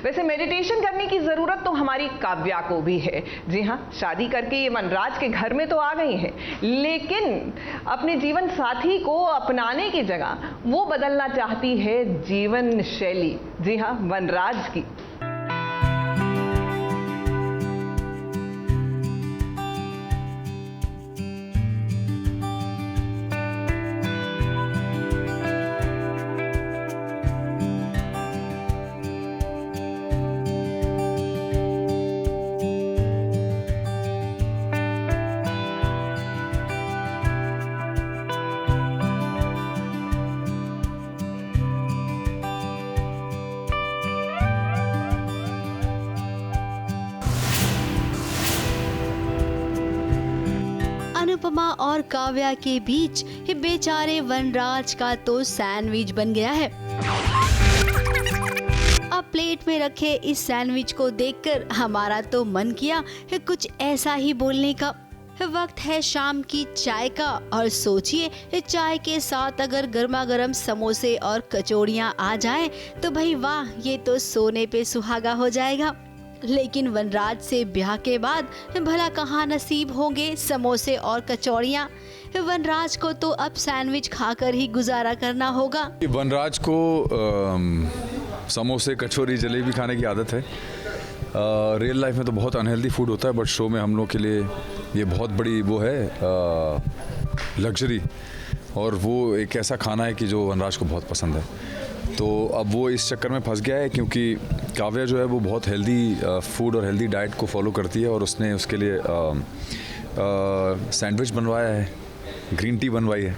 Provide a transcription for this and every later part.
वैसे मेडिटेशन करने की जरूरत तो हमारी काव्या को भी है। जी हाँ, शादी करके ये वनराज के घर में तो आ गई है, लेकिन अपने जीवन साथी को अपनाने की जगह वो बदलना चाहती है जीवन शैली। जी हाँ, वनराज की। अनुपमा और काव्या के बीच ये बेचारे वनराज का तो सैंडविच बन गया है। अब प्लेट में रखे इस सैंडविच को देखकर हमारा तो मन किया है कुछ ऐसा ही बोलने का। वक्त है शाम की चाय का, और सोचिए चाय के साथ अगर गर्मा गर्म समोसे और कचौड़ियाँ आ जाएं तो भाई वाह, ये तो सोने पे सुहागा हो जाएगा। लेकिन वनराज से ब्याह के बाद भला कहाँ नसीब होंगे समोसे और कचौड़ियाँ। वनराज को तो अब सैंडविच खाकर ही गुजारा करना होगा। वनराज को समोसे, कचौरी, जलेबी खाने की आदत है। रियल लाइफ में तो बहुत अनहेल्दी फूड होता है, बट शो में हम लोग के लिए ये बहुत बड़ी वो है लग्जरी, और वो एक ऐसा खाना है कि जो वनराज को बहुत पसंद है। तो अब वो इस चक्कर में फंस गया है, क्योंकि काव्या जो है वो बहुत हेल्दी फूड और हेल्दी डाइट को फॉलो करती है, और उसने उसके लिए सैंडविच बनवाया है, ग्रीन टी बनवाई है।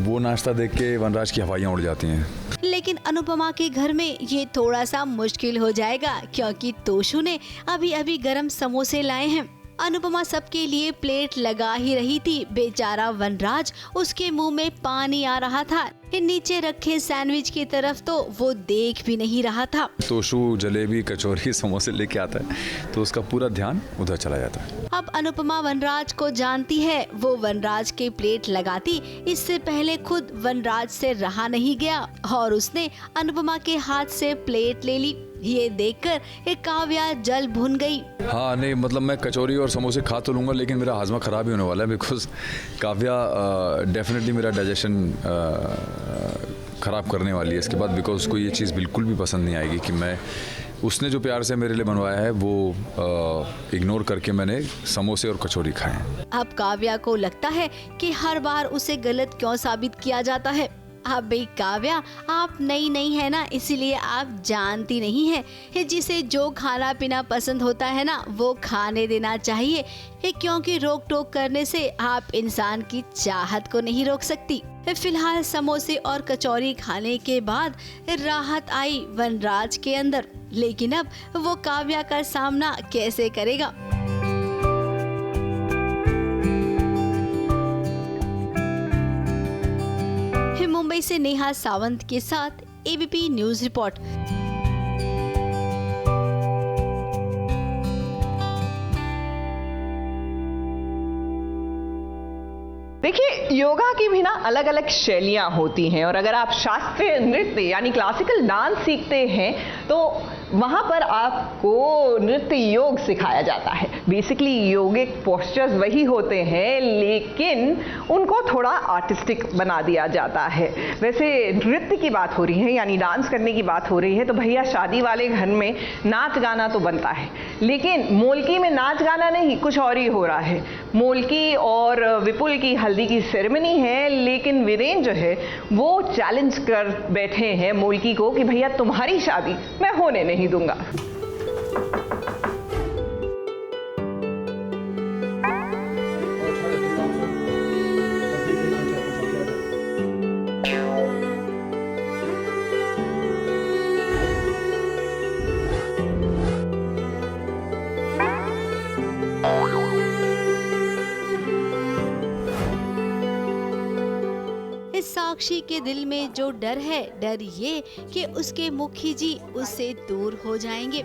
वो नाश्ता देख के वनराज की हवाइयाँ उड़ जाती हैं। लेकिन अनुपमा के घर में ये थोड़ा सा मुश्किल हो जाएगा, क्योंकि तोशु ने अभी अभी गरम समोसे लाए हैं। अनुपमा सबके लिए प्लेट लगा ही रही थी, बेचारा वनराज उसके मुंह में पानी आ रहा था। नीचे रखे सैंडविच की तरफ तो वो देख भी नहीं रहा था। तोशु जलेबी, कचौरी, समोसे लेके आता है तो उसका पूरा ध्यान उधर चला जाता है। अब अनुपमा वनराज को जानती है, वो वनराज के प्लेट लगाती इससे पहले खुद वनराज से रहा नहीं गया और उसने अनुपमा के हाथ से प्लेट ले ली। ये देखकर एक काव्या जल भुन गई। हाँ नहीं, मतलब मैं कचौरी और समोसे खा तो लूँगा, लेकिन मेरा हाजमा ख़राब ही होने वाला है, बिकॉज काव्या डेफिनेटली मेरा डाइजेशन ख़राब करने वाली है इसके बाद, बिकॉज उसको ये चीज़ बिल्कुल भी पसंद नहीं आएगी कि मैं उसने जो प्यार से मेरे लिए बनवाया है वो इग्नोर करके मैंने समोसे और कचौरी खाए हैं। अब काव्या को लगता है कि हर बार उसे गलत क्यों साबित किया जाता है। अब भाई काव्या, आप नई नहीं है ना, इसीलिए आप जानती नहीं है जिसे जो खाना पीना पसंद होता है ना वो खाने देना चाहिए, क्योंकि रोक टोक करने से आप इंसान की चाहत को नहीं रोक सकती। फिलहाल समोसे और कचौरी खाने के बाद राहत आई वनराज के अंदर, लेकिन अब वो काव्या का सामना कैसे करेगा। मुंबई से नेहा सावंत के साथ एबीपी न्यूज रिपोर्ट। देखिए, योगा की भी ना अलग अलग शैलियां होती हैं, और अगर आप शास्त्रीय नृत्य यानी क्लासिकल डांस सीखते हैं तो वहां पर आपको नृत्य योग सिखाया जाता है। बेसिकली योगिक पोस्चर्स वही होते हैं, लेकिन उनको थोड़ा आर्टिस्टिक बना दिया जाता है। वैसे नृत्य की बात हो रही है यानी डांस करने की बात हो रही है, तो भैया शादी वाले घर में नाच गाना तो बनता है, लेकिन मोलकी में नाच गाना नहीं, कुछ और ही हो रहा है। मोलकी और विपुल की हल्दी की सेरेमनी है, लेकिन वीरेन जो है वो चैलेंज कर बैठे हैं मोलकी को कि भैया तुम्हारी शादी मैं होने नहीं दूंगा। साक्षी के दिल में जो डर है, डर ये कि उसके मुखी जी उससे दूर हो जाएंगे,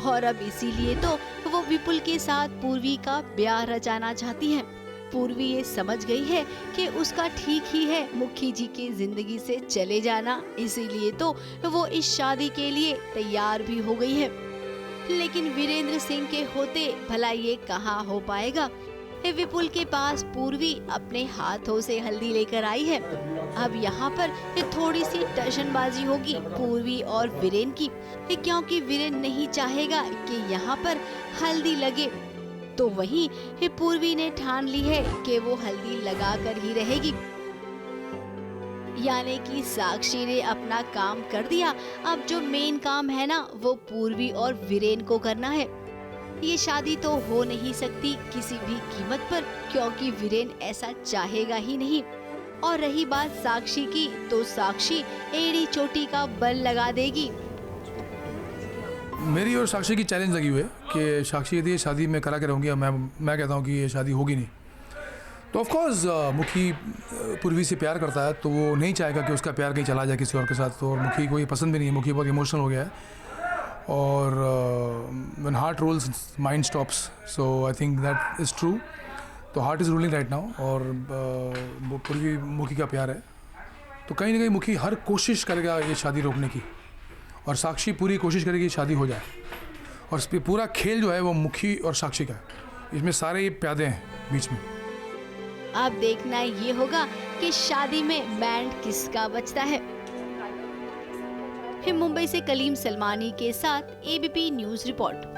और अब इसीलिए तो वो विपुल के साथ पूर्वी का ब्याह रचाना चाहती हैं। पूर्वी ये समझ गई है कि उसका ठीक ही है मुखी जी की जिंदगी से चले जाना, इसीलिए तो वो इस शादी के लिए तैयार भी हो गई है। लेकिन वीरेंद्र सिंह के होते भला ये कहाँ हो पाएगा। विपुल के पास पूर्वी अपने हाथों से हल्दी लेकर आई है। अब यहाँ पर थोड़ी सी टशनबाजी होगी पूर्वी और वीरेन की, क्योंकि वीरेन नहीं चाहेगा कि यहाँ पर हल्दी लगे। तो वहीं पूर्वी ने ठान ली है कि वो हल्दी लगा कर ही रहेगी। यानी कि साक्षी ने अपना काम कर दिया। अब जो मेन काम है ना, वो पूर्वी और वीरेन को करना है। ये शादी तो हो नहीं सकती किसी भी कीमत पर, क्योंकि वीरेन ऐसा चाहेगा ही नहीं। और रही बात साक्षी की, तो साक्षी एड़ी चोटी का बल लगा देगी। मेरी और साक्षी की चैलेंज लगी हुई है कि साक्षी यदि ये शादी में करा के रहूँगी, मैं कहता हूँ कि ये शादी होगी नहीं, तो ऑफ कोर्स मुखी पूर्वी से प्यार करता है, तो वो नहीं चाहेगा कि उसका प्यार कहीं चला जाए किसी और के साथ। तो मुखी को ये पसंद भी नहीं है, मुखी बहुत इमोशनल हो गया है। और when heart rules mind stops, so I think that is true. तो heart is ruling right now, और पूर्वी मुखी का प्यार है, तो कहीं ना कहीं मुखी हर कोशिश करेगा ये शादी रोकने की, और साक्षी पूरी कोशिश करेगी शादी हो जाए। और इस पर पूरा खेल जो है वो मुखी और साक्षी का है, इसमें सारे ये प्यादे हैं बीच में। अब देखना ये होगा कि शादी में बैंड किसका बजता है। मुंबई से कलीम सलमानी के साथ एबीपी न्यूज रिपोर्ट।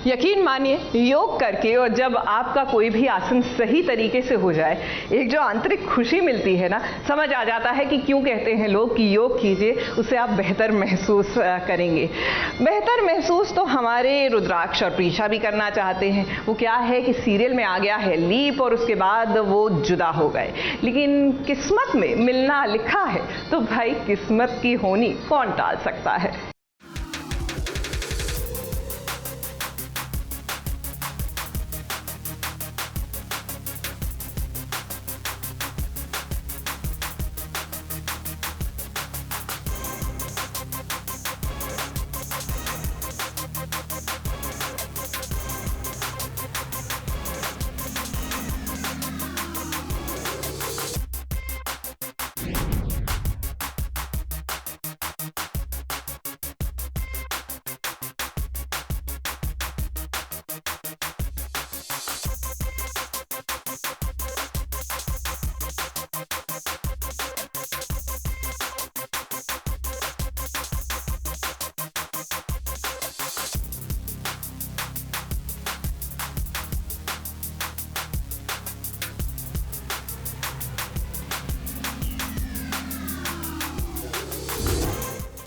यकीन मानिए, योग करके और जब आपका कोई भी आसन सही तरीके से हो जाए, एक जो आंतरिक खुशी मिलती है ना, समझ आ जाता है कि क्यों कहते हैं लोग कि योग कीजिए, उससे आप बेहतर महसूस करेंगे। बेहतर महसूस तो हमारे रुद्राक्ष और प्रीशा भी करना चाहते हैं। वो क्या है कि सीरियल में आ गया है लीप, और उसके बाद वो जुदा हो गए, लेकिन किस्मत में मिलना लिखा है, तो भाई किस्मत की होनी कौन टाल सकता है।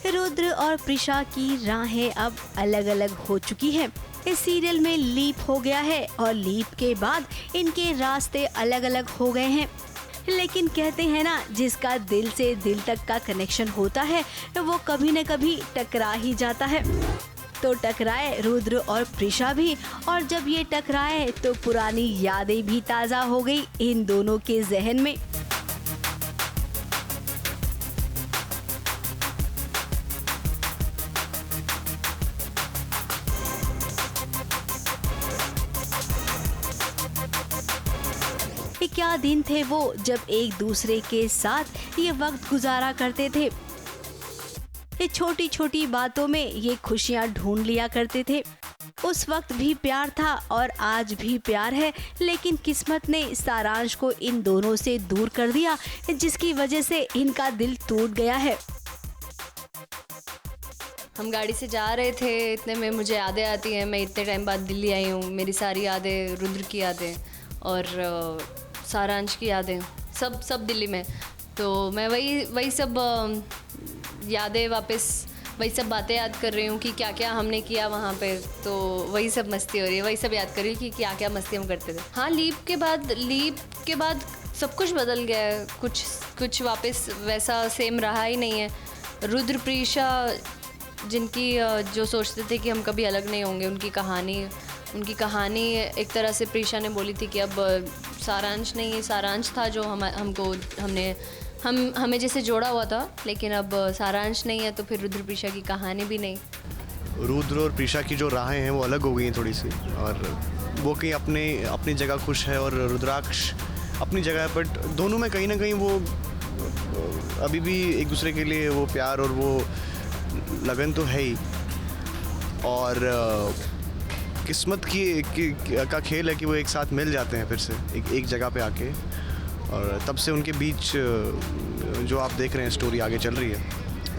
रुद्र और प्रीशा की राहें अब अलग अलग हो चुकी हैं। इस सीरियल में लीप हो गया है और लीप के बाद इनके रास्ते अलग अलग हो गए हैं। लेकिन कहते हैं ना, जिसका दिल से दिल तक का कनेक्शन होता है वो कभी न कभी टकरा ही जाता है। तो टकराए रुद्र और प्रीशा भी, और जब ये टकराए तो पुरानी यादें भी ताज़ा हो गई इन दोनों के जहन में। क्या दिन थे वो जब एक दूसरे के साथ ये वक्त गुजारा करते थे। ये छोटी छोटी बातों में ये खुशियां ढूंढ लिया करते थे। उस वक्त भी प्यार था और आज भी प्यार है, लेकिन किस्मत ने सारांश को इन दोनों से दूर कर दिया, जिसकी वजह से इनका दिल टूट गया है। हम गाड़ी से जा रहे थे, इतने में मुझे यादें आती हैं। मैं इतने टाइम बाद दिल्ली आई हूँ, मेरी सारी यादें, रुद्र की यादें और सारांश की यादें, सब दिल्ली में। तो मैं वही सब यादें वापस, वही सब बातें याद कर रही हूँ कि क्या क्या हमने किया वहाँ पे। तो वही सब मस्ती हो रही है, वही सब याद कर रही हूँ कि क्या क्या मस्ती हम करते थे। हाँ, लीप के बाद सब कुछ बदल गया है। कुछ वापस वैसा सेम रहा ही नहीं है। रुद्र प्रीशा जिनकी जो सोचते थे कि हम कभी अलग नहीं होंगे, उनकी कहानी एक तरह से प्रीशा ने बोली थी कि अब सारांश नहीं है, सारांश था जो हमें जैसे जोड़ा हुआ था, लेकिन अब सारांश नहीं है, तो फिर रुद्र प्रीशा की कहानी भी नहीं। रुद्र और प्रीशा की जो राहें हैं वो अलग हो गई हैं थोड़ी सी, और वो कहीं अपनी जगह खुश है और रुद्राक्ष अपनी जगह है, बट दोनों में कहीं ना कहीं वो अभी भी एक दूसरे के लिए वो प्यार और वो लगन तो है ही। और किस्मत का खेल है कि वो एक साथ मिल जाते हैं फिर से एक जगह पे आके, और तब से उनके बीच जो आप देख रहे हैं स्टोरी आगे चल रही है।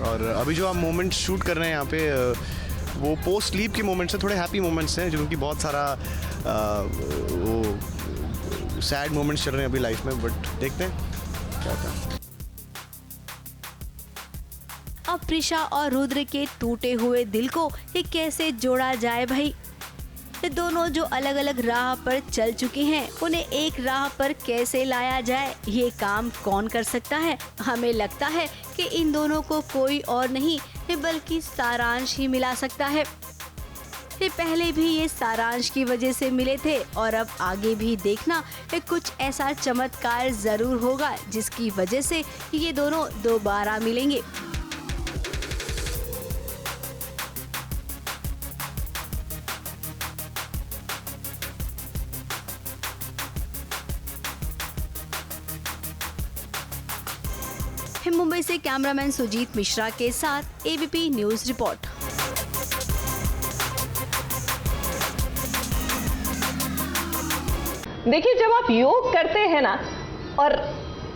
और अभी जो आप मोमेंट्स शूट कर रहे हैं यहाँ पे वो पोस्ट स्लीप के मोमेंट्स हैं, थोड़े हैप्पी मोमेंट्स हैं, जिनकी बहुत सारा वो सैड मोमेंट्स चल रहे हैं अभी लाइफ में, बट देखते हैं क्या होता है। अब प्रीशा और रुद्र के टूटे हुए दिल को ये कैसे जोड़ा जाए भाई। ये दोनों जो अलग अलग राह पर चल चुके हैं, उन्हें एक राह पर कैसे लाया जाए, ये काम कौन कर सकता है। हमें लगता है कि इन दोनों को कोई और नहीं बल्कि सारांश ही मिला सकता है। ये पहले भी ये सारांश की वजह से मिले थे और अब आगे भी देखना कुछ ऐसा चमत्कार जरूर होगा जिसकी वजह से ये दोनों दोबारा मिलेंगे। मुंबई से कैमरामैन सुजीत मिश्रा के साथ एबीपी न्यूज रिपोर्ट। देखिए, जब आप योग करते हैं ना और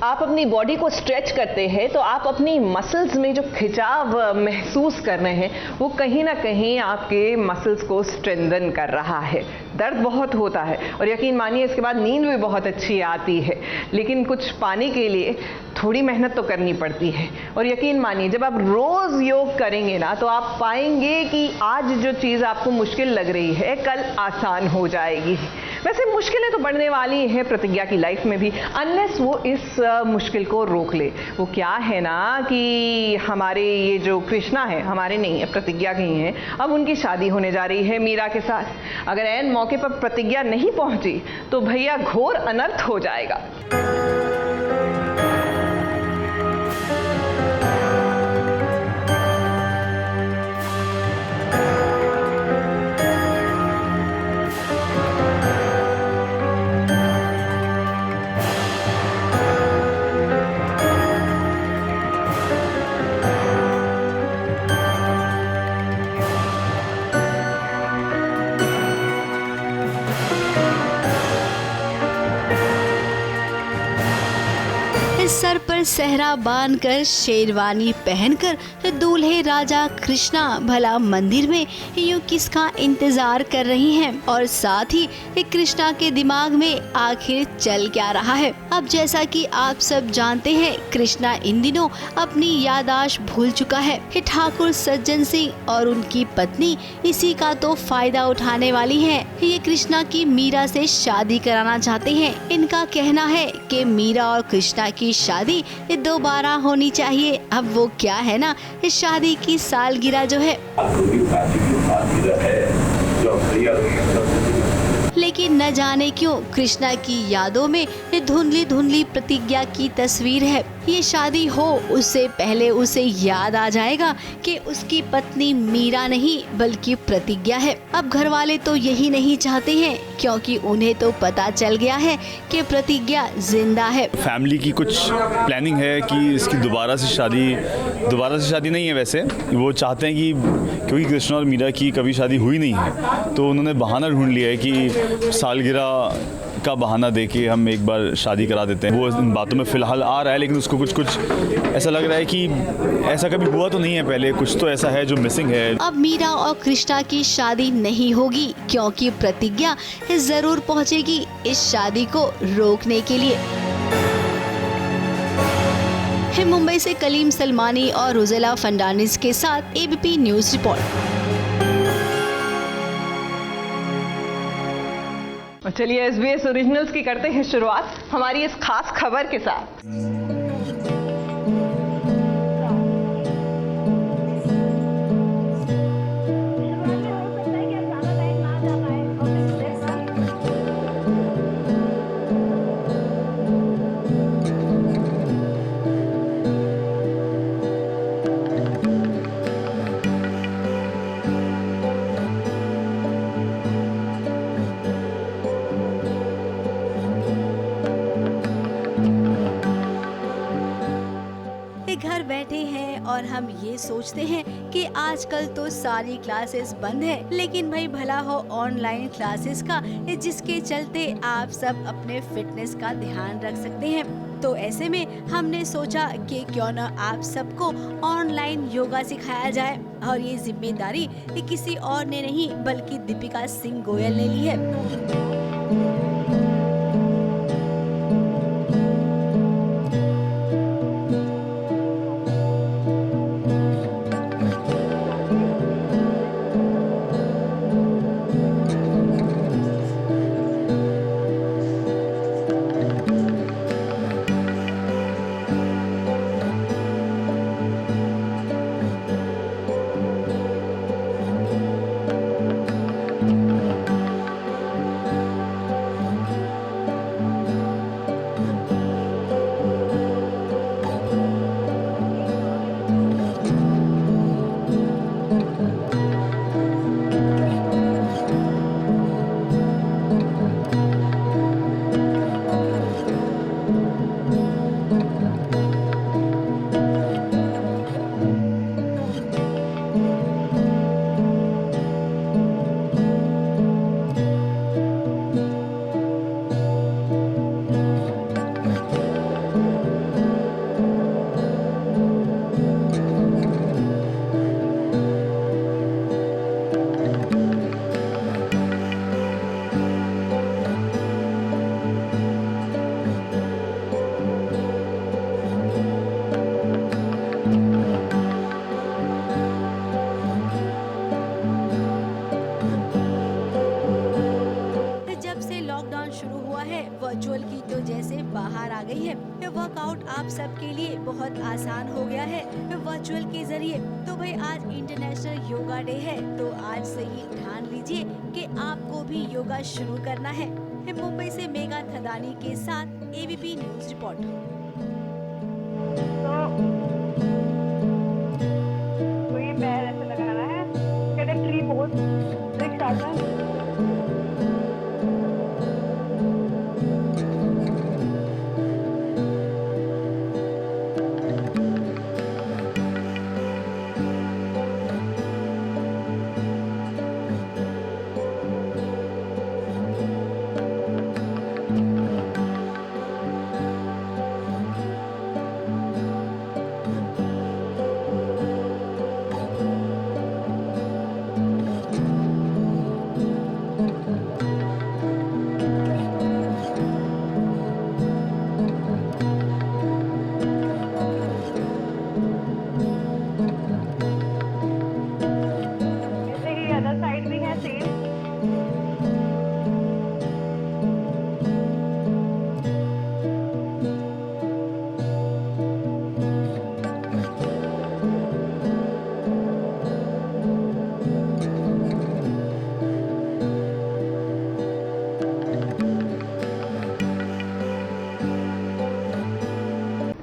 आप अपनी बॉडी को स्ट्रेच करते हैं तो आप अपनी मसल्स में जो खिंचाव महसूस कर रहे हैं वो कहीं ना कहीं आपके मसल्स को स्ट्रेंथन कर रहा है। दर्द बहुत होता है और यकीन मानिए इसके बाद नींद भी बहुत अच्छी आती है, लेकिन कुछ पाने के लिए थोड़ी मेहनत तो करनी पड़ती है। और यकीन मानिए जब आप रोज योग करेंगे ना तो आप पाएंगे कि आज जो चीज़ आपको मुश्किल लग रही है कल आसान हो जाएगी। वैसे मुश्किलें तो बढ़ने वाली हैं प्रतिज्ञा की लाइफ में भी, अनलेस वो इस मुश्किल को रोक ले। वो क्या है ना कि हमारे ये जो कृष्णा है, हमारे नहीं है, प्रतिज्ञा की हैं, अब उनकी शादी होने जा रही है मीरा के साथ। अगर ऐन मौके पर प्रतिज्ञा नहीं पहुंची तो भैया घोर अनर्थ हो जाएगा। सर पर सहरा बांधकर शेरवानी पहनकर दूल्हे राजा कृष्णा भला मंदिर में यूं किसका इंतजार कर रही हैं, और साथ ही कृष्णा के दिमाग में आखिर चल क्या रहा है। अब जैसा कि आप सब जानते हैं, कृष्णा इन दिनों अपनी याददाश्त भूल चुका है। ठाकुर सज्जन सिंह और उनकी पत्नी इसी का तो फायदा उठाने वाली हैं। ये कृष्णा की मीरा से शादी कराना चाहते हैं। इनका कहना है कि मीरा और कृष्णा की शादी दोबारा होनी चाहिए। अब वो क्या है ना, इस शादी की सालगिरह जो है, लेकिन न जाने क्यों कृष्णा की यादों में धुंधली धुंधली प्रतिज्ञा की तस्वीर है। ये शादी हो उससे पहले उसे याद आ जाएगा कि उसकी पत्नी मीरा नहीं बल्कि प्रतिज्ञा है। अब घर वाले तो यही नहीं चाहते हैं, क्योंकि उन्हें तो पता चल गया है कि प्रतिज्ञा जिंदा है। फैमिली की कुछ प्लानिंग है कि इसकी दोबारा से शादी नहीं है। वैसे वो चाहते हैं कि क्योंकि कृष्णा और मीरा की कभी शादी हुई नहीं है, तो उन्होंने बहाना ढूंढ लिया है कि सालगिरह का बहाना देके हम एक बार शादी करा देते हैं। वो इन बातों में फिलहाल आ रहा है, लेकिन उसको कुछ ऐसा लग रहा है कि ऐसा कभी हुआ तो नहीं है पहले, कुछ तो ऐसा है जो मिसिंग है। अब मीरा और कृष्णा की शादी नहीं होगी, क्योंकि प्रतिज्ञा जरूर पहुंचेगी इस शादी को रोकने के लिए। मुंबई से कलीम सलमानी और रोजेला फंडानिस के साथ एबीपी न्यूज रिपोर्ट। चलिए SBS ओरिजिनल्स की करते हैं शुरुआत हमारी इस खास खबर के साथ। और हम ये सोचते हैं कि आजकल तो सारी क्लासेस बंद है, लेकिन भाई भला हो ऑनलाइन क्लासेस का, जिसके चलते आप सब अपने फिटनेस का ध्यान रख सकते हैं। तो ऐसे में हमने सोचा कि क्यों न आप सबको ऑनलाइन योगा सिखाया जाए, और ये जिम्मेदारी किसी और ने नहीं बल्कि दीपिका सिंह गोयल ने ली है। वर्चुअल की तो जैसे बाहर आ गई है, वर्कआउट आप सबके लिए बहुत आसान हो गया है वर्चुअल के जरिए। तो भाई आज इंटरनेशनल योगा डे है, तो आज से ही ठान लीजिए कि आपको भी योगा शुरू करना है। मुंबई से मेघा थदानी के साथ एबीपी न्यूज रिपोर्ट। तो ये पैर ऐसे लगाना है, कहते हैं ट्री पोज, रिक्शा आसन।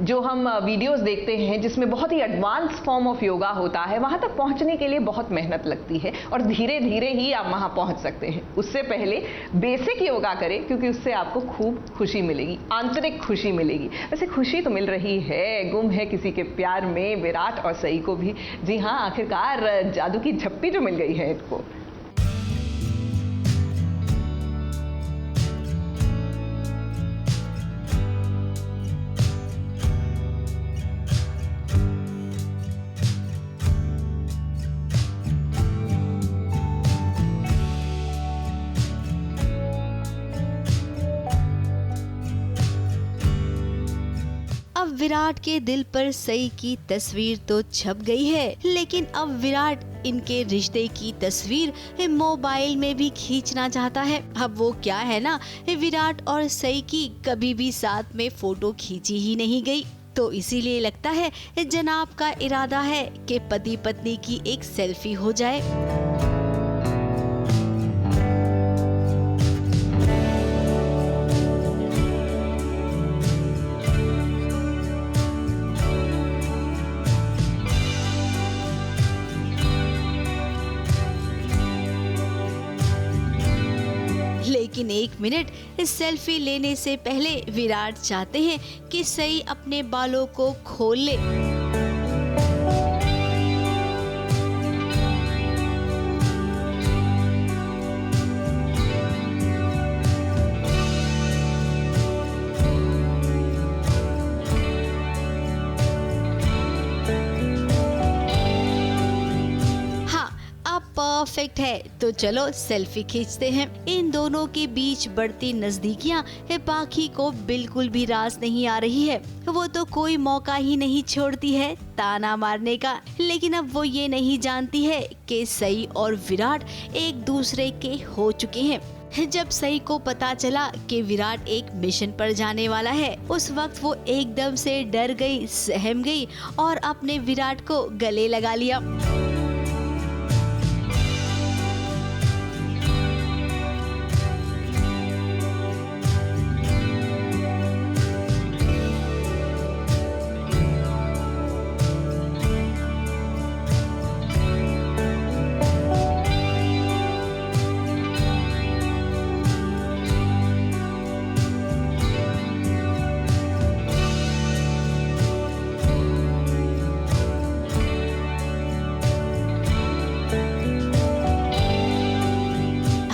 जो हम वीडियोस देखते हैं जिसमें बहुत ही एडवांस फॉर्म ऑफ योगा होता है, वहां तक पहुंचने के लिए बहुत मेहनत लगती है और धीरे धीरे ही आप वहां पहुंच सकते हैं। उससे पहले बेसिक योगा करें, क्योंकि उससे आपको खूब खुशी मिलेगी, आंतरिक खुशी मिलेगी। वैसे खुशी तो मिल रही है, गुम है किसी के प्यार में विराट और सई को भी। जी हाँ, आखिरकार जादू की झप्पी जो मिल गई है इनको। अब विराट के दिल पर सई की तस्वीर तो छप गई है, लेकिन अब विराट इनके रिश्ते की तस्वीर मोबाइल में भी खींचना चाहता है। अब वो क्या है ना, विराट और सई की कभी भी साथ में फोटो खींची ही नहीं गई, तो इसीलिए लगता है जनाब का इरादा है कि पति पत्नी की एक सेल्फी हो जाए। लेकिन एक मिनट, इस सेल्फी लेने से पहले विराट चाहते हैं कि सई अपने बालों को खोल ले। परफेक्ट है तो चलो सेल्फी खींचते हैं। इन दोनों के बीच बढ़ती नजदीकियां पाखी को बिल्कुल भी रास नहीं आ रही है। वो तो कोई मौका ही नहीं छोड़ती है ताना मारने का। लेकिन अब वो ये नहीं जानती है कि सई और विराट एक दूसरे के हो चुके हैं। जब सई को पता चला कि विराट एक मिशन पर जाने वाला है, उस वक्त वो एकदम से डर गई, सहम गई और अपने विराट को गले लगा लिया।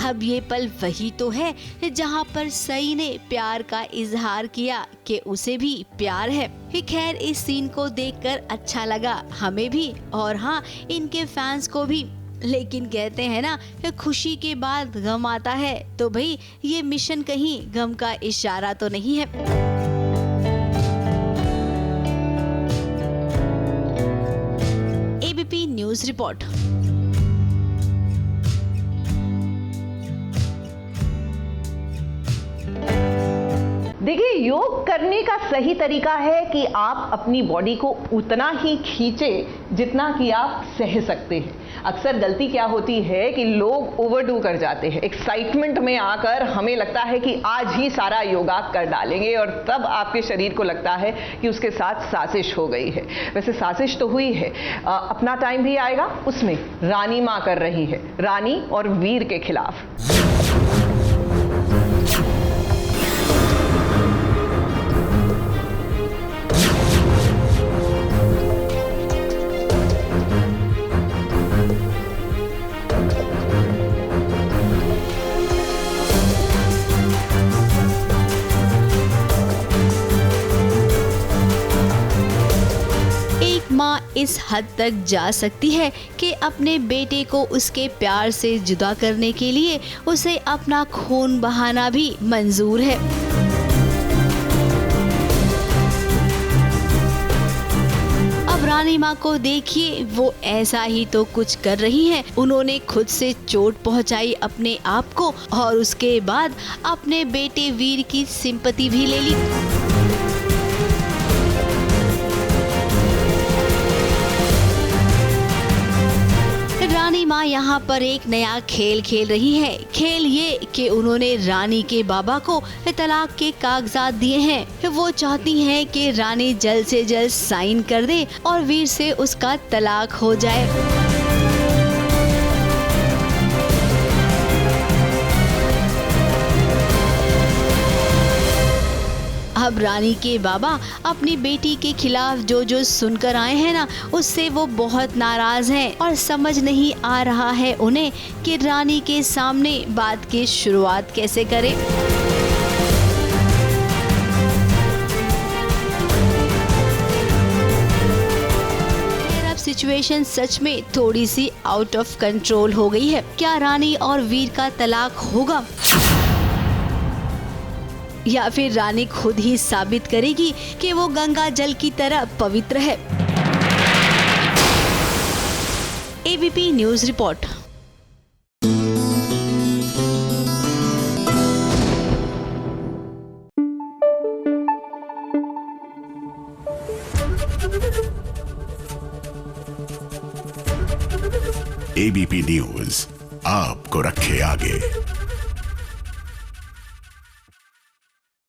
अब ये पल वही तो है जहाँ पर सई ने प्यार का इजहार किया कि उसे भी प्यार है। खैर, इस सीन को देखकर अच्छा लगा हमें भी और हाँ, इनके फैंस को भी। लेकिन कहते हैं ना, खुशी के बाद गम आता है, तो भाई ये मिशन कहीं गम का इशारा तो नहीं है। ABP news report. देखिए, योग करने का सही तरीका है कि आप अपनी बॉडी को उतना ही खींचे जितना कि आप सह सकते हैं। अक्सर गलती क्या होती है कि लोग ओवरडू कर जाते हैं। एक्साइटमेंट में आकर हमें लगता है कि आज ही सारा योगा कर डालेंगे और तब आपके शरीर को लगता है कि उसके साथ साजिश हो गई है। वैसे साजिश तो हुई है, अपना टाइम भी आएगा, उसमें रानी माँ कर रही है, रानी और वीर के खिलाफ। माँ इस हद तक जा सकती है कि अपने बेटे को उसके प्यार से जुदा करने के लिए उसे अपना खून बहाना भी मंजूर है। अब रानी माँ को देखिए, वो ऐसा ही तो कुछ कर रही हैं। उन्होंने खुद से चोट पहुँचाई अपने आप को और उसके बाद अपने बेटे वीर की सिंपैथी भी ले ली। रानी माँ यहाँ पर एक नया खेल खेल रही है। खेल ये कि उन्होंने रानी के बाबा को तलाक के कागजात दिए हैं। वो चाहती हैं कि रानी जल्द से जल्द साइन कर दे और वीर से उसका तलाक हो जाए। अब रानी के बाबा अपनी बेटी के खिलाफ जो सुनकर आए हैं ना, उससे वो बहुत नाराज हैं और समझ नहीं आ रहा है उन्हें कि रानी के सामने बात की शुरुआत कैसे करें। अब सिचुएशन सच में थोड़ी सी आउट ऑफ कंट्रोल हो गई है। क्या रानी और वीर का तलाक होगा या फिर रानी खुद ही साबित करेगी कि वो गंगा जल की तरह पवित्र है? ABP news report. ABP news आपको रखे आगे।